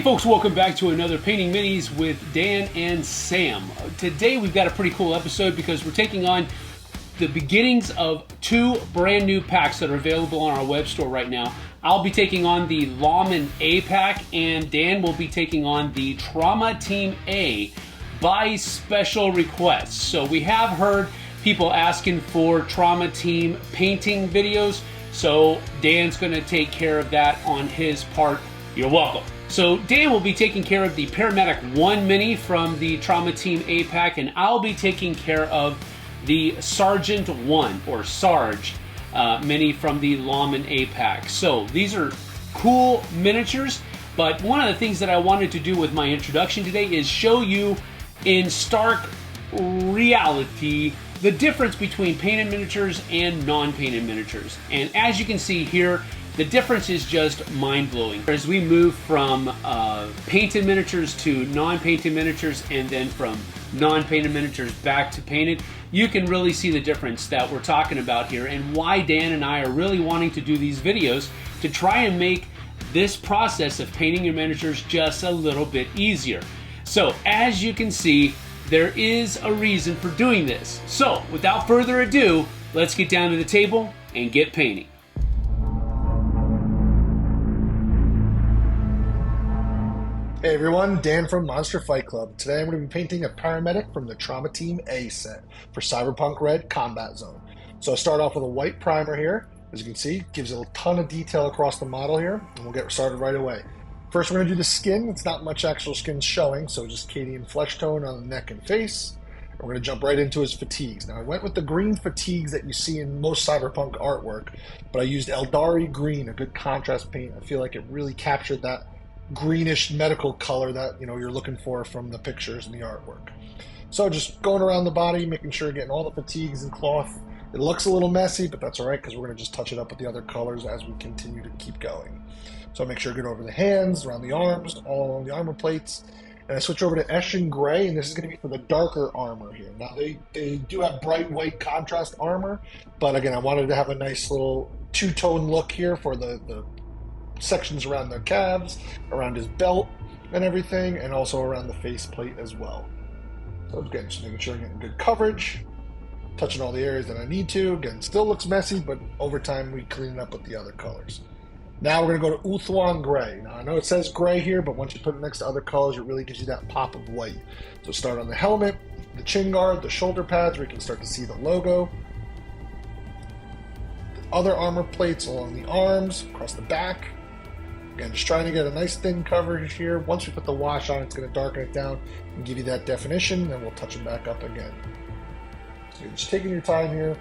folks, welcome back to another Painting Minis with Dan and Sam. Today we've got a pretty cool episode because we're taking on the beginnings of two brand new packs that are available on our web store right now. I'll be taking on the Lawman A pack and Dan will be taking on the Trauma Team A by special request. So we have heard people asking for Trauma Team painting videos, so Dan's going to take care of that on his part. You're welcome. So Dan will be taking care of the Paramedic 1 mini from the Trauma Team A pack, and I'll be taking care of the Sergeant 1 or Sarge mini from the Lawman A pack. So these are cool miniatures, but one of the things that I wanted to do with my introduction today is show you in stark reality the difference between painted miniatures and non-painted miniatures. And as you can see here, the difference is just mind-blowing. As we move from painted miniatures to non-painted miniatures, and then from non-painted miniatures back to painted, you can really see the difference that we're talking about here and why Dan and I are really wanting to do these videos to try and make this process of painting your miniatures just a little bit easier. So as you can see, there is a reason for doing this. So without further ado, let's get down to the table and get painting. Hey everyone, Dan from Monster Fight Club. Today I'm going to be painting a Paramedic from the Trauma Team A set for Cyberpunk Red Combat Zone. So I start off with a white primer here. As you can see, it gives a ton of detail across the model here, and we'll get started right away. First we're going to do the skin. It's not much actual skin showing, so just Cadian flesh tone on the neck and face. And we're going to jump right into his fatigues. Now I went with the green fatigues that you see in most Cyberpunk artwork, but I used Eldari green, a good contrast paint. I feel like it really captured that greenish medical color that you're looking for from the pictures and the artwork. So just going around the body, making sure you're getting all the fatigues and cloth. It looks a little messy, but that's all right because we're going to just touch it up with the other colors as we continue to keep going. So make sure to get over the hands, around the arms, all along the armor plates. And I switch over to Eshin Gray, and this is going to be for the darker armor here. Now they do have bright white contrast armor, but again I wanted to have a nice little two-tone look here for the sections around the calves, around his belt and everything, and also around the face plate as well. So again, just making sure I'm getting good coverage, touching all the areas that I need to. Again, still looks messy, but over time we clean it up with the other colors. Now we're going to go to Uthwan Gray. Now I know it says gray here, but once you put it next to other colors, it really gives you that pop of white. So start on the helmet, the chin guard, the shoulder pads where you can start to see the logo, the other armor plates along the arms, across the back. Again, just trying to get a nice thin coverage here. Once we put the wash on, it's going to darken it down and give you that definition, then we'll touch it back up again. So you're just taking your time here,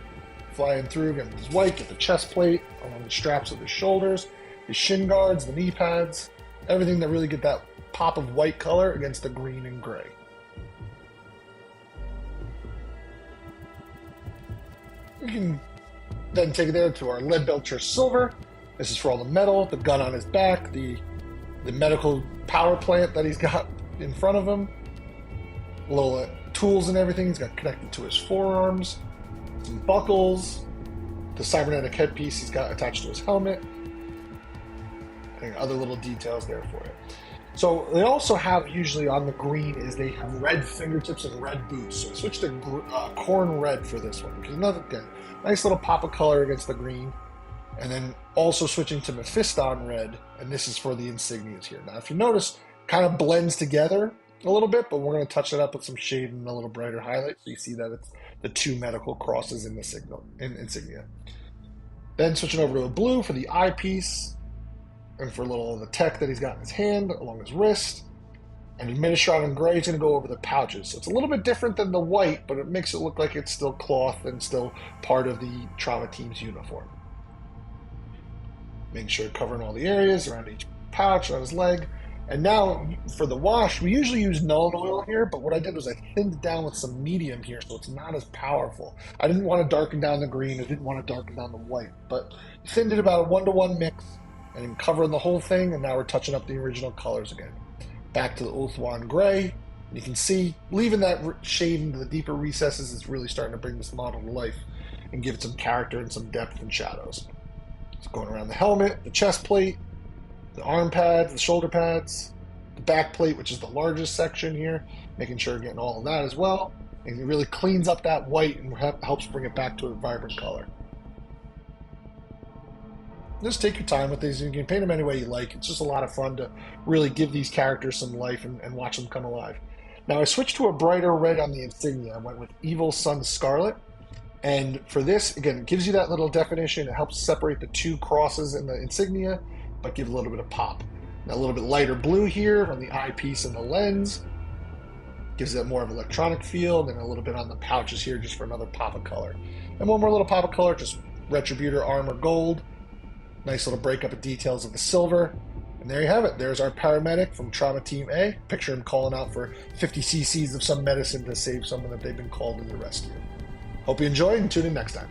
flying through, getting this white, get the chest plate, along the straps of the shoulders, the shin guards, the knee pads, everything that really get that pop of white color against the green and gray. We can then take it there to our lead belcher silver. This is for all the metal, the gun on his back, the medical power plant that he's got in front of him, little tools and everything he's got connected to his forearms, some buckles, the cybernetic headpiece he's got attached to his helmet, and other little details there for it. So they also have, usually on the green, is they have red fingertips and red boots. So I switched to corn red for this one, because another, again, nice little pop of color against the green. And then also switching to Mephiston red, and this is for the insignias here. Now, if you notice, kind of blends together a little bit, but we're going to touch it up with some shade and a little brighter highlight, so you see that it's the two medical crosses in the insignia. Then switching over to a blue for the eyepiece, and for a little of the tech that he's got in his hand, along his wrist. And Administrator in gray is going to go over the pouches. So it's a little bit different than the white, but it makes it look like it's still cloth and still part of the Trauma Team's uniform. Making sure covering all the areas around each pouch, on his leg. And now for the wash, we usually use Nuln Oil here, but what I did was I thinned it down with some medium here so it's not as powerful. I didn't want to darken down the green, I didn't want to darken down the white, but thinned it about a 1-to-1 mix and then covering the whole thing, and now we're touching up the original colors again. Back to the Uthwan Gray. You can see, leaving that shade into the deeper recesses is really starting to bring this model to life and give it some character and some depth and shadows. Going around the helmet, the chest plate, the arm pads, the shoulder pads, the back plate, which is the largest section here, making sure you're getting all of that as well. And it really cleans up that white and helps bring it back to a vibrant color. Just take your time with these. You can paint them any way you like. It's just a lot of fun to really give these characters some life and watch them come alive. Now I switched to a brighter red on the insignia. I went with Evil Sun Scarlet. And for this, again, it gives you that little definition. It helps separate the two crosses in the insignia, but give a little bit of pop. Now a little bit lighter blue here on the eyepiece and the lens. Gives it more of an electronic feel, and then a little bit on the pouches here just for another pop of color. And one more little pop of color, just Retributor Armor Gold. Nice little breakup of details of the silver. And there you have it. There's our paramedic from Trauma Team A. Picture him calling out for 50 cc's of some medicine to save someone that they've been called to the rescue. Hope you enjoy and tune in next time.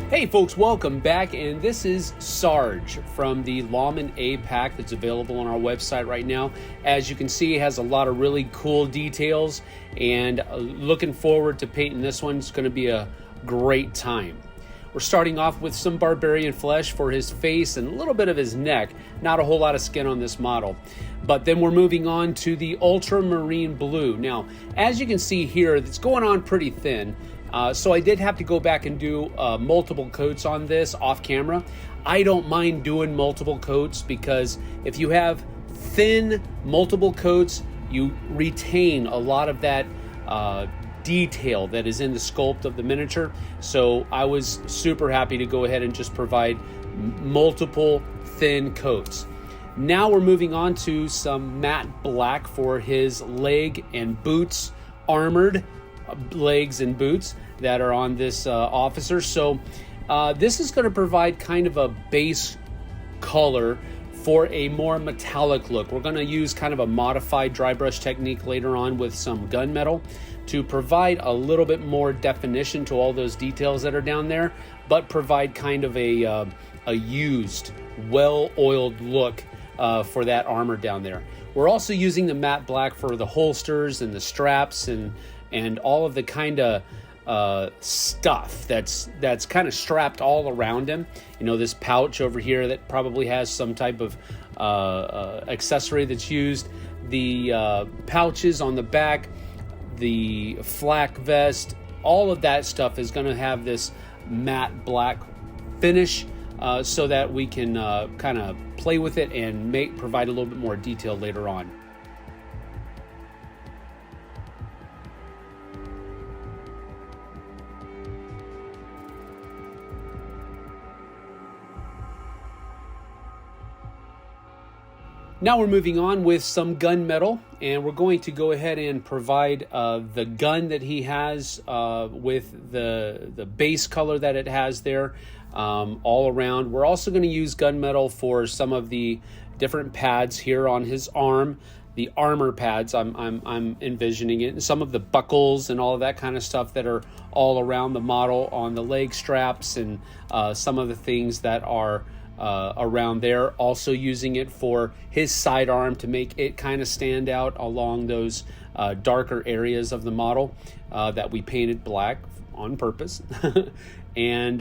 Hey folks, welcome back, and this is Sarge from the Lawman A pack that's available on our website right now. As you can see, it has a lot of really cool details, and looking forward to painting this one. It's going to be a great time. We're starting off with some barbarian flesh for his face and a little bit of his neck. Not a whole lot of skin on this model. But then we're moving on to the ultramarine blue. Now, as you can see here, it's going on pretty thin. So I did have to go back and do multiple coats on this off camera. I don't mind doing multiple coats because if you have thin multiple coats, you retain a lot of that detail that is in the sculpt of the miniature. So I was super happy to go ahead and just provide multiple thin coats. Now we're moving on to some matte black for his leg and boots, armored legs and boots that are on this officer. So this is going to provide kind of a base color for a more metallic look. We're going to use kind of a modified dry brush technique later on with some gunmetal to provide a little bit more definition to all those details that are down there, but provide kind of a used, well-oiled look for that armor down there. We're also using the matte black for the holsters and the straps and all of the kind of stuff that's kind of strapped all around him. You know, this pouch over here that probably has some type of accessory that's used. The pouches on the back, the flak vest, all of that stuff is going to have this matte black finish so that we can kind of play with it and provide a little bit more detail later on. Now we're moving on with some gunmetal, and we're going to go ahead and provide the gun that he has with the base color that it has there all around. We're also going to use gunmetal for some of the different pads here on his arm, the armor pads. I'm envisioning it, and some of the buckles and all of that kind of stuff that are all around the model on the leg straps, and some of the things that are around there. Also using it for his sidearm to make it kind of stand out along those darker areas of the model that we painted black on purpose. And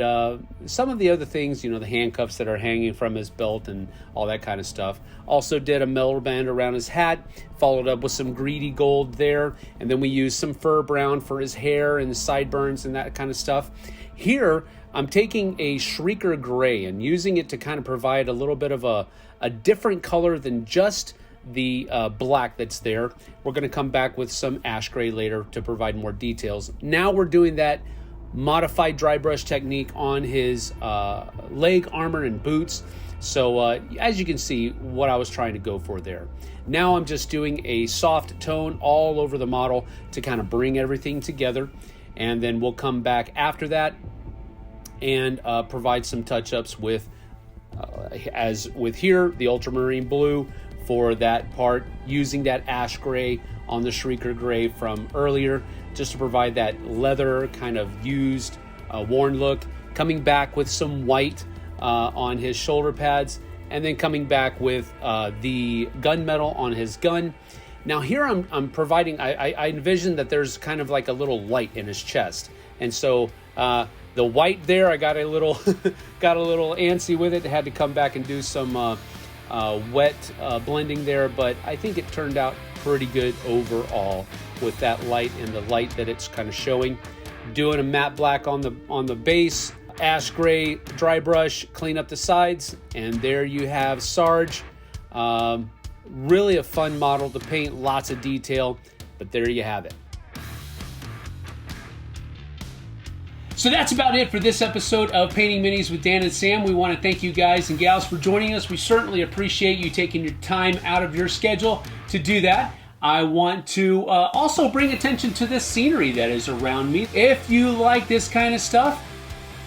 some of the other things, you know, the handcuffs that are hanging from his belt and all that kind of stuff. Also did a metal band around his hat, followed up with some greedy gold there, and then we used some fur brown for his hair and the sideburns and that kind of stuff. Here I'm taking a Shrieker gray and using it to kind of provide a little bit of a different color than just the black that's there. We're going to come back with some ash gray later to provide more details. Now we're doing that modified dry brush technique on his leg armor and boots. So as you can see what I was trying to go for there. Now I'm just doing a soft tone all over the model to kind of bring everything together, and then we'll come back after that and provide some touch-ups with as with here, the ultramarine blue for that part, using that ash gray on the Shrieker gray from earlier, just to provide that leather kind of used, worn look. Coming back with some white on his shoulder pads, and then coming back with the gunmetal on his gun. Now here I'm providing, I envision that there's kind of like a little light in his chest, And so the white there, I got a little got a little antsy with it. Had to come back and do some wet blending there, but I think it turned out pretty good overall with that light and the light that it's kind of showing. Doing a matte black on the base, ash gray dry brush, clean up the sides, and there you have Sarge. Really a fun model to paint, lots of detail, but there you have it. So that's about it for this episode of Painting Minis with Dan and Sam. We want to thank you guys and gals for joining us. We certainly appreciate you taking your time out of your schedule to do that. I want to also bring attention to this scenery that is around me. If you like this kind of stuff,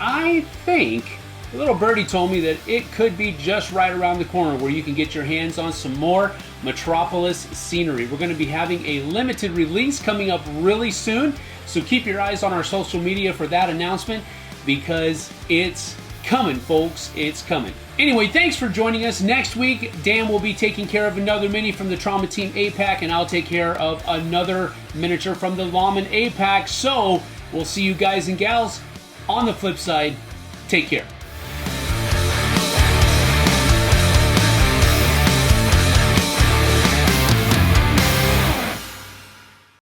I think a little birdie told me that it could be just right around the corner where you can get your hands on some more Metropolis scenery. We're going to be having a limited release coming up really soon, so keep your eyes on our social media for that announcement because it's coming, folks. It's coming. Anyway, thanks for joining us. Next week, Dan will be taking care of another mini from the Trauma Team APAC, and I'll take care of another miniature from the Lawman APAC. So we'll see you guys and gals on the flip side. Take care.